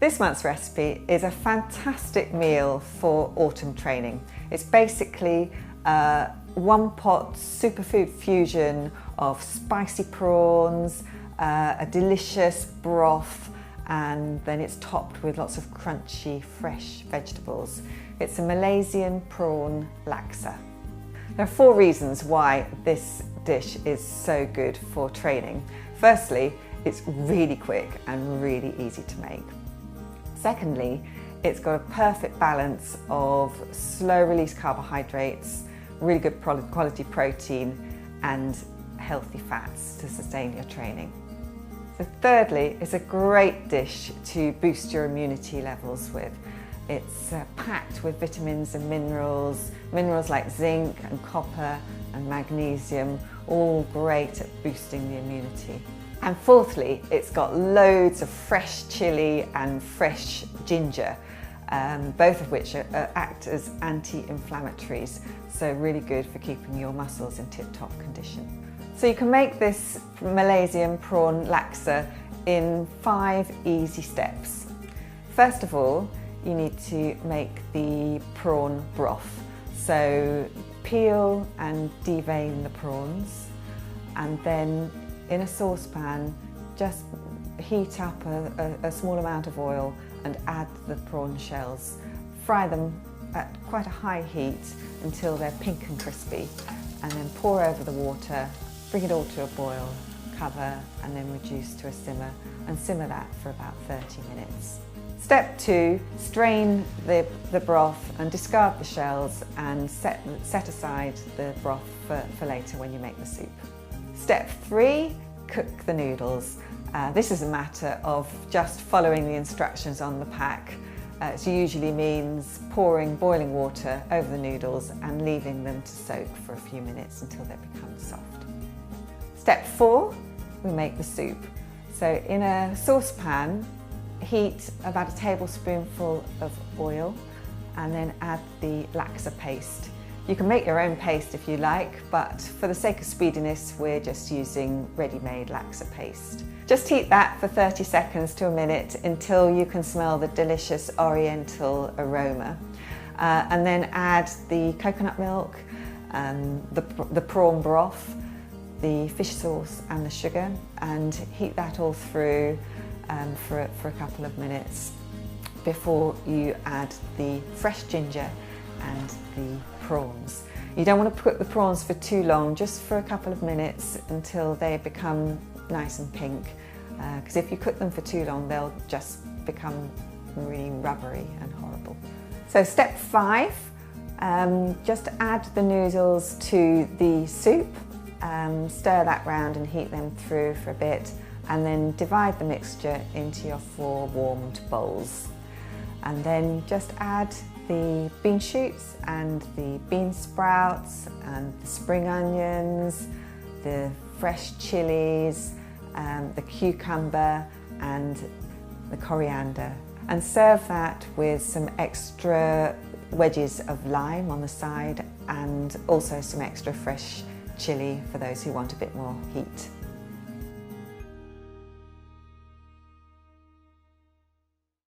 This month's recipe is a fantastic meal for autumn training. It's basically a one-pot superfood fusion of spicy prawns, a delicious broth, and then it's topped with lots of crunchy, fresh vegetables. It's a Malaysian prawn laksa. There are 4 reasons why this dish is so good for training. Firstly, it's really quick and really easy to make. Secondly, it's got a perfect balance of slow-release carbohydrates, really good quality protein, and healthy fats to sustain your training. So thirdly, it's a great dish to boost your immunity levels with. It's packed with vitamins and minerals like zinc and copper and magnesium, all great at boosting the immunity. And fourthly, it's got loads of fresh chilli and fresh ginger, both of which act as anti-inflammatories, so really good for keeping your muscles in tip-top condition. So you can make this Malaysian prawn laksa in 5 easy steps. First of all, you need to make the prawn broth. So peel and devein the prawns, and then in a saucepan just heat up a small amount of oil and add the prawn shells. Fry them at quite a high heat until they're pink and crispy, and then pour over the water, bring it all to a boil, cover, and then reduce to a simmer, and simmer that for about 30 minutes. Step 2, strain the broth and discard the shells and set aside the broth for later when you make the soup. Step 3, cook the noodles. This is a matter of just following the instructions on the pack. It usually means pouring boiling water over the noodles and leaving them to soak for a few minutes until they become soft. Step 4, we make the soup. So in a saucepan, heat about a tablespoonful of oil and then add the laksa paste. You can make your own paste if you like, but for the sake of speediness, we're just using ready-made laksa paste. Just heat that for 30 seconds to a minute until you can smell the delicious oriental aroma. And then add the coconut milk, the prawn broth, the fish sauce and the sugar, and heat that all through for a couple of minutes before you add the fresh ginger and the prawns. You don't want to cook the prawns for too long, just for a couple of minutes until they become nice and pink, because if you cook them for too long they'll just become really rubbery and horrible. So step 5, just add the noodles to the soup, stir that round and heat them through for a bit, and then divide the mixture into your 4 warmed bowls. And then just add the bean shoots and the bean sprouts and the spring onions, the fresh chilies, the cucumber and the coriander. And serve that with some extra wedges of lime on the side and also some extra fresh chili for those who want a bit more heat.